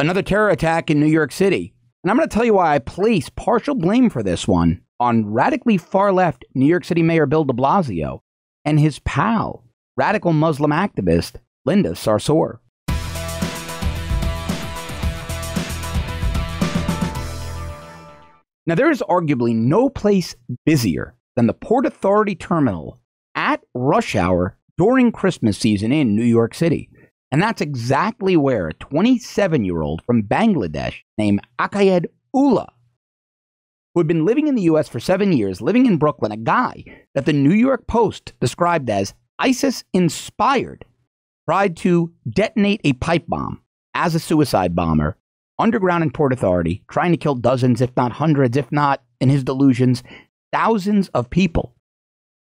Another terror attack in New York City. And I'm going to tell you why I place partial blame for this one on radically far-left New York City Mayor Bill de Blasio and his pal, radical Muslim activist Linda Sarsour. Now, there is arguably no place busier than the Port Authority terminal at rush hour during Christmas season in New York City. And that's exactly where a 27-year-old from Bangladesh named Akayed Ullah, who had been living in the U.S. for 7 years, living in Brooklyn, a guy that the New York Post described as ISIS-inspired, tried to detonate a pipe bomb as a suicide bomber underground in Port Authority, trying to kill dozens, if not hundreds, if not, in his delusions, thousands of people.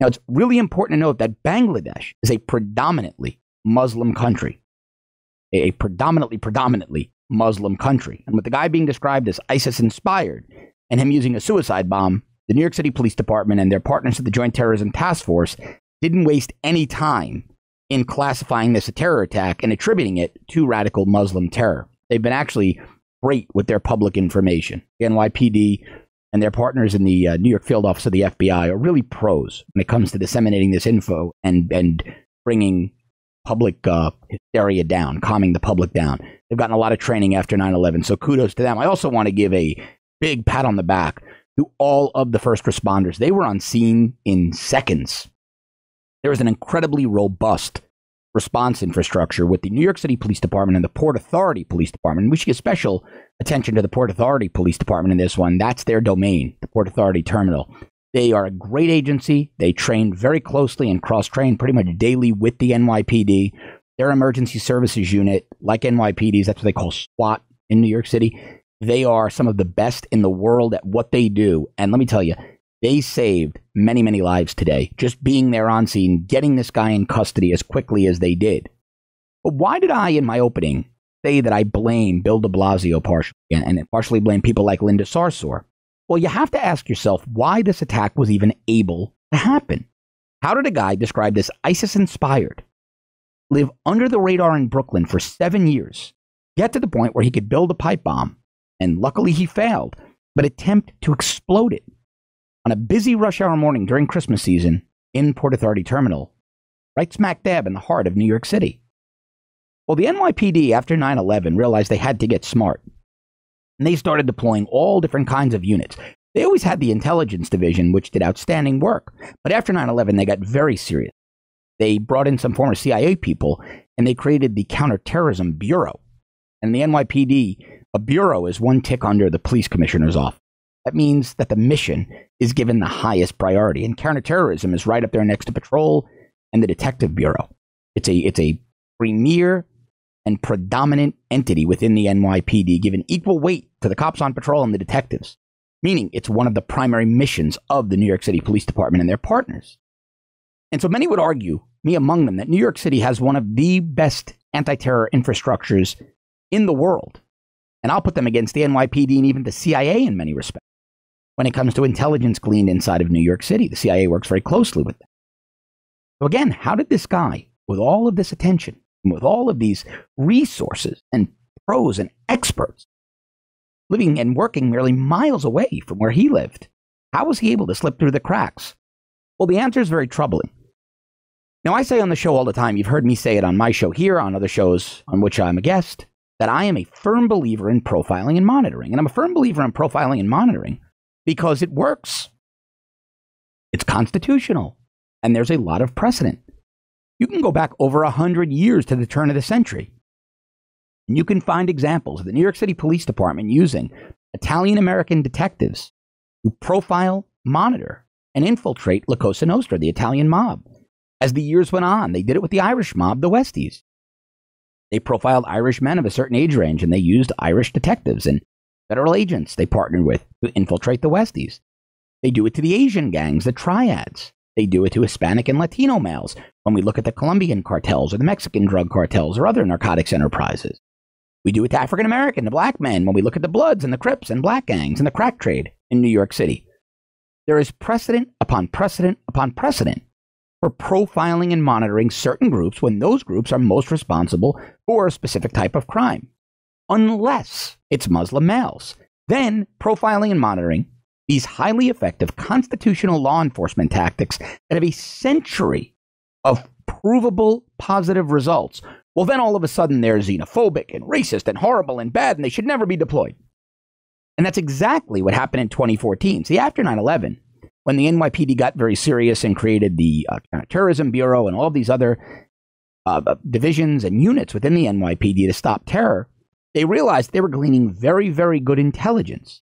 Now, it's really important to note that Bangladesh is a predominantly Muslim country. A predominantly Muslim country. And with the guy being described as ISIS-inspired and him using a suicide bomb, the New York City Police Department and their partners at the Joint Terrorism Task Force didn't waste any time in classifying this a terror attack and attributing it to radical Muslim terror. They've been actually great with their public information. The NYPD and their partners in the New York field office of the FBI are really pros when it comes to disseminating this info and bringing public hysteria down, calming the public down. They've gotten a lot of training after 9/11, so kudos to them. I also want to give a big pat on the back to all of the first responders. They were on scene in seconds. There was an incredibly robust response infrastructure with the New York City Police Department and the Port Authority Police Department. And we should give special attention to the Port Authority Police Department in this one. That's their domain, the Port Authority Terminal. They are a great agency. They train very closely and cross-train pretty much daily with the NYPD. Their emergency services unit, like NYPD's, that's what they call SWAT in New York City. They are some of the best in the world at what they do. And let me tell you, they saved many, many lives today, just being there on scene, getting this guy in custody as quickly as they did. But why did I, in my opening, say that I blame Bill de Blasio partially and partially blame people like Linda Sarsour? Well, you have to ask yourself why this attack was even able to happen. How did a guy described as ISIS-inspired live under the radar in Brooklyn for 7 years, get to the point where he could build a pipe bomb, and luckily he failed, but attempt to explode it on a busy rush hour morning during Christmas season in Port Authority Terminal, right smack dab in the heart of New York City? Well, the NYPD, after 9/11, realized they had to get smart. And they started deploying all different kinds of units. They always had the intelligence division, which did outstanding work. But after 9/11, they got very serious. They brought in some former CIA people, and they created the Counterterrorism Bureau. And the NYPD, a bureau, is one tick under the police commissioner's office. That means that the mission is given the highest priority. And counterterrorism is right up there next to patrol and the detective bureau. It's a premier and predominant entity within the NYPD, given equal weight to the cops on patrol and the detectives, meaning it's one of the primary missions of the New York City Police Department and their partners. And so many would argue, me among them, that New York City has one of the best anti-terror infrastructures in the world. And I'll put them against the NYPD and even the CIA in many respects. When it comes to intelligence gleaned inside of New York City, the CIA works very closely with them. So again, how did this guy, with all of this attention, with all of these resources and pros and experts, living and working merely miles away from where he lived, how was he able to slip through the cracks? Well, the answer is very troubling. Now, I say on the show all the time, you've heard me say it on my show here, on other shows on which I'm a guest, that I am a firm believer in profiling and monitoring. And I'm a firm believer in profiling and monitoring because it works. It's constitutional, and there's a lot of precedent. You can go back over 100 years to the turn of the century, and you can find examples of the New York City Police Department using Italian-American detectives who profile, monitor, and infiltrate La Cosa Nostra, the Italian mob. As the years went on, they did it with the Irish mob, the Westies. They profiled Irish men of a certain age range, and they used Irish detectives and federal agents they partnered with to infiltrate the Westies. They do it to the Asian gangs, the Triads. They do it to Hispanic and Latino males when we look at the Colombian cartels or the Mexican drug cartels or other narcotics enterprises. We do it to African American, to black men when we look at the Bloods and the Crips and black gangs and the crack trade in New York City. There is precedent upon precedent upon precedent for profiling and monitoring certain groups when those groups are most responsible for a specific type of crime. unless it's Muslim males. Then profiling and monitoring, these highly effective constitutional law enforcement tactics that have a century of provable positive results. Well, then all of a sudden they're xenophobic and racist and horrible and bad, and they should never be deployed. And that's exactly what happened in 2014. See, after 9/11, when the NYPD got very serious and created the Counterterrorism Bureau and all of these other divisions and units within the NYPD to stop terror, they realized they were gleaning very, very good intelligence.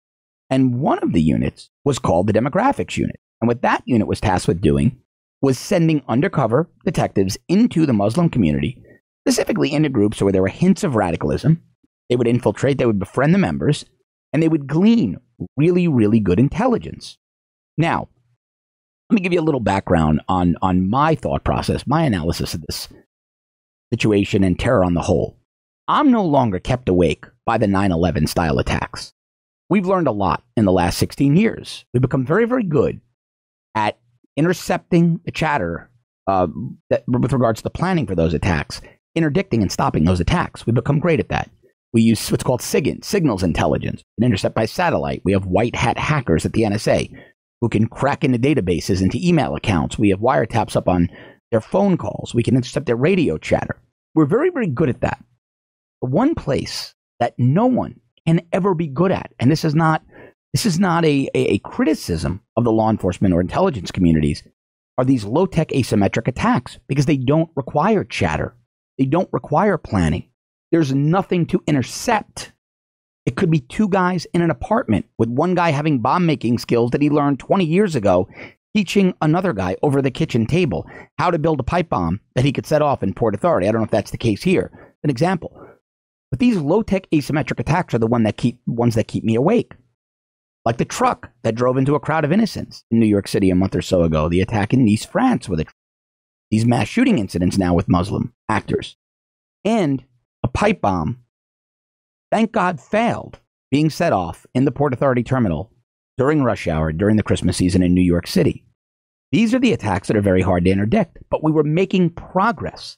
And one of the units was called the Demographics Unit. And what that unit was tasked with doing was sending undercover detectives into the Muslim community, specifically into groups where there were hints of radicalism. They would infiltrate, they would befriend the members, and they would glean really, really good intelligence. Now, let me give you a little background on my thought process, my analysis of this situation and terror on the whole. I'm no longer kept awake by the 9/11 style attacks. We've learned a lot in the last 16 years. We've become very, very good at intercepting the chatter with regards to the planning for those attacks, interdicting and stopping those attacks. We've become great at that. We use what's called SIGINT, signals intelligence, and intercept by satellite. We have white hat hackers at the NSA who can crack into databases, into email accounts. We have wiretaps up on their phone calls. We can intercept their radio chatter. We're very, very good at that. The one place that no one can ever be good at, and this is not a criticism of the law enforcement or intelligence communities, are these low-tech asymmetric attacks, because they don't require chatter. They don't require planning. There's nothing to intercept. It could be two guys in an apartment with one guy having bomb-making skills that he learned 20 years ago, teaching another guy over the kitchen table how to build a pipe bomb that he could set off in Port Authority. I don't know if that's the case here. An example. But these low-tech asymmetric attacks are the ones that keep me awake. Like the truck that drove into a crowd of innocents in New York City a month or so ago, the attack in Nice, France, with these mass shooting incidents now with Muslim actors, and a pipe bomb, thank God, failed being set off in the Port Authority terminal during rush hour, during the Christmas season in New York City. These are the attacks that are very hard to interdict, but we were making progress.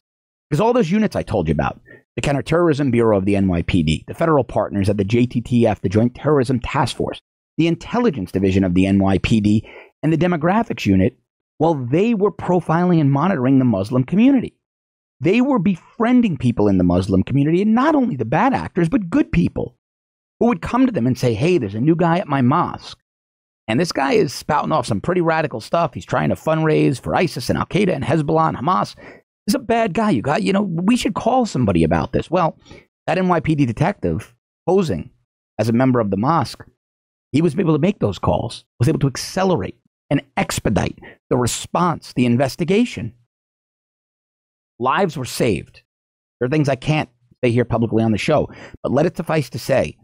Because all those units I told you about, the Counterterrorism Bureau of the NYPD, the federal partners at the JTTF, the Joint Terrorism Task Force, the Intelligence Division of the NYPD, and the Demographics Unit, well, they were profiling and monitoring the Muslim community. They were befriending people in the Muslim community, and not only the bad actors, but good people who would come to them and say, hey, there's a new guy at my mosque, and this guy is spouting off some pretty radical stuff. He's trying to fundraise for ISIS and Al-Qaeda and Hezbollah and Hamas. He's a bad guy. We should call somebody about this. Well, that NYPD detective posing as a member of the mosque, he was able to make those calls, was able to accelerate and expedite the response, the investigation. Lives were saved. There are things I can't say here publicly on the show, but let it suffice to say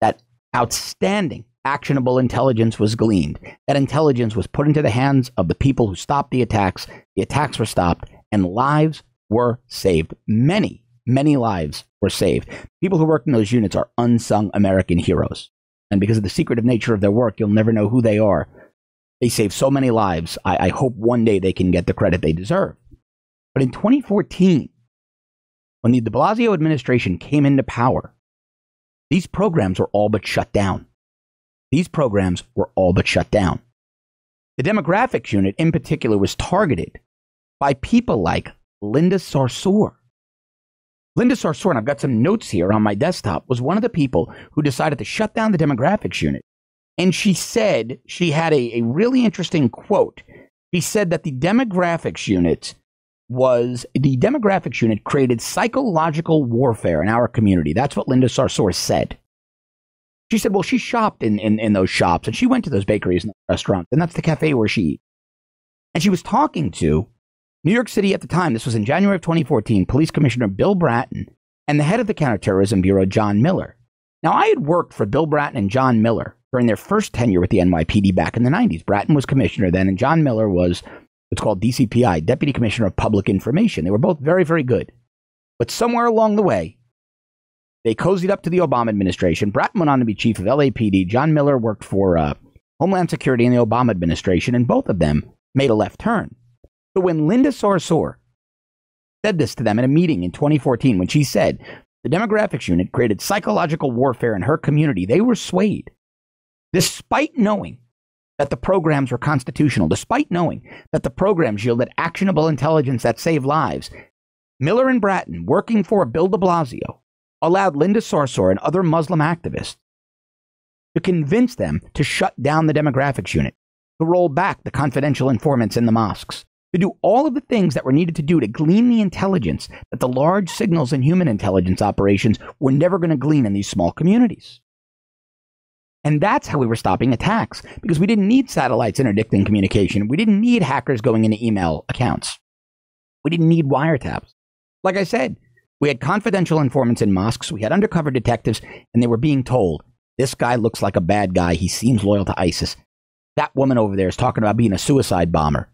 that outstanding, actionable intelligence was gleaned. That intelligence was put into the hands of the people who stopped the attacks. The attacks were stopped, and lives were saved. Many, many lives were saved. People who work in those units are unsung American heroes. And because of the secretive nature of their work, you'll never know who they are. They saved so many lives. I hope one day they can get the credit they deserve. But in 2014, when the Blasio administration came into power, these programs were all but shut down. These programs were all but shut down. The Demographics Unit in particular was targeted by people like Linda Sarsour. Linda Sarsour, and I've got some notes here on my desktop, was one of the people who decided to shut down the Demographics Unit. And she said, she had a really interesting quote. She said that the Demographics Unit created psychological warfare in our community. That's what Linda Sarsour said. She said, well, she shopped in those shops, and she went to those bakeries and restaurants, and that's the cafe where she eats. And she was talking to New York City at the time, this was in January of 2014, Police Commissioner Bill Bratton and the head of the Counterterrorism Bureau, John Miller. Now, I had worked for Bill Bratton and John Miller during their first tenure with the NYPD back in the 90s. Bratton was commissioner then, and John Miller was what's called DCPI, Deputy Commissioner of Public Information. They were both very, very good. But somewhere along the way, they cozied up to the Obama administration. Bratton went on to be chief of LAPD. John Miller worked for Homeland Security in the Obama administration, and both of them made a left turn. So when Linda Sarsour said this to them in a meeting in 2014, when she said the demographics unit created psychological warfare in her community. They were swayed, despite knowing that the programs were constitutional, despite knowing that the programs yielded actionable intelligence that saved lives. Miller and Bratton, working for Bill de Blasio, allowed Linda Sarsour and other Muslim activists to convince them to shut down the demographics unit, to roll back the confidential informants in the mosques, to do all of the things that were needed to do to glean the intelligence that the large signals and human intelligence operations were never going to glean in these small communities. And that's how we were stopping attacks, because we didn't need satellites interdicting communication. We didn't need hackers going into email accounts. We didn't need wiretaps. Like I said, we had confidential informants in mosques, we had undercover detectives, and they were being told, this guy looks like a bad guy, he seems loyal to ISIS. That woman over there is talking about being a suicide bomber.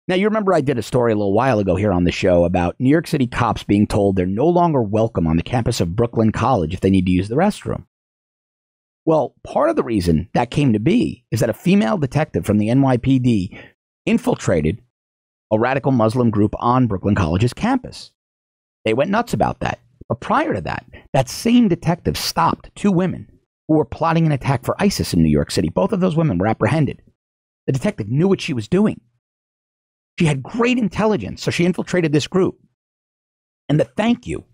Now, you remember I did a story a little while ago here on the show about New York City cops being told they're no longer welcome on the campus of Brooklyn College if they need to use the restroom. Well, part of the reason that came to be is that a female detective from the NYPD infiltrated a radical Muslim group on Brooklyn College's campus. They went nuts about that. But prior to that, that same detective stopped two women who were plotting an attack for ISIS in New York City. Both of those women were apprehended. The detective knew what she was doing. She had great intelligence, so she infiltrated this group. And the thank you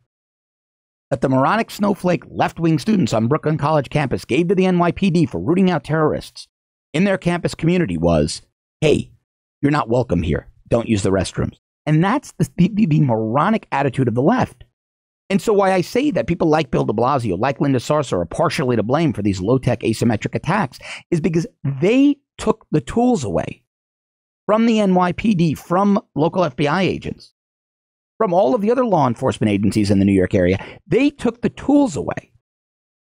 that the moronic snowflake left-wing students on Brooklyn College campus gave to the NYPD for rooting out terrorists in their campus community was, hey, you're not welcome here. Don't use the restrooms. And that's the moronic attitude of the left. And so why I say that people like Bill de Blasio, like Linda Sarsour, are partially to blame for these low-tech asymmetric attacks is because they took the tools away from the NYPD, from local FBI agents, from all of the other law enforcement agencies in the New York area. They took the tools away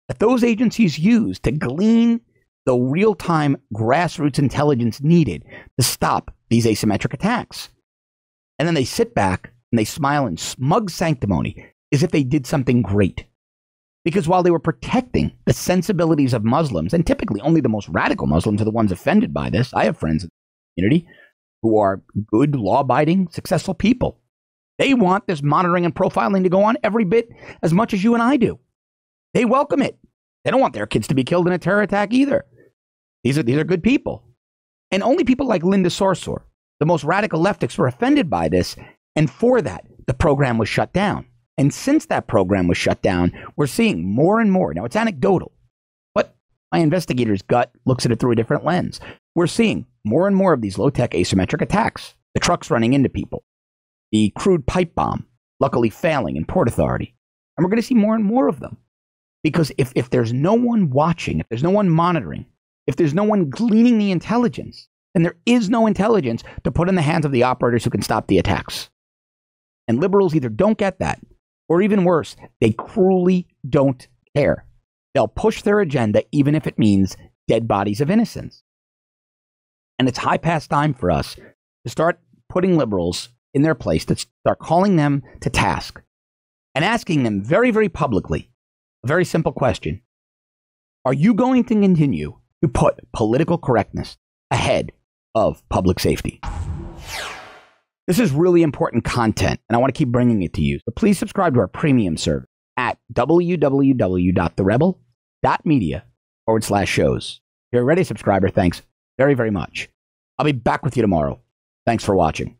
that those agencies used to glean the real-time grassroots intelligence needed to stop these asymmetric attacks. And then they sit back and they smile in smug sanctimony as if they did something great. Because while they were protecting the sensibilities of Muslims, and typically only the most radical Muslims are the ones offended by this. I have friends in the community who are good, law-abiding, successful people. They want this monitoring and profiling to go on every bit as much as you and I do. They welcome it. They don't want their kids to be killed in a terror attack either. These are good people. And only people like Linda Sarsour, the most radical leftists, were offended by this, and for that, the program was shut down. And since that program was shut down, we're seeing more and more. Now, it's anecdotal, but my investigator's gut looks at it through a different lens. We're seeing more and more of these low-tech asymmetric attacks, the trucks running into people, the crude pipe bomb, luckily failing in Port Authority. And we're going to see more and more of them. Because if there's no one watching, if there's no one monitoring, if there's no one gleaning the intelligence, then there is no intelligence to put in the hands of the operators who can stop the attacks. And liberals either don't get that, or even worse, they cruelly don't care. They'll push their agenda even if it means dead bodies of innocents. And it's high past time for us to start putting liberals in their place, to start calling them to task and asking them very, very publicly a very simple question. Are you going to continue to put political correctness ahead of public safety? This is really important content, and I want to keep bringing it to you. So please subscribe to our premium service at www.therebel.media/shows. If you're already a subscriber, thanks very, very much. I'll be back with you tomorrow. Thanks for watching.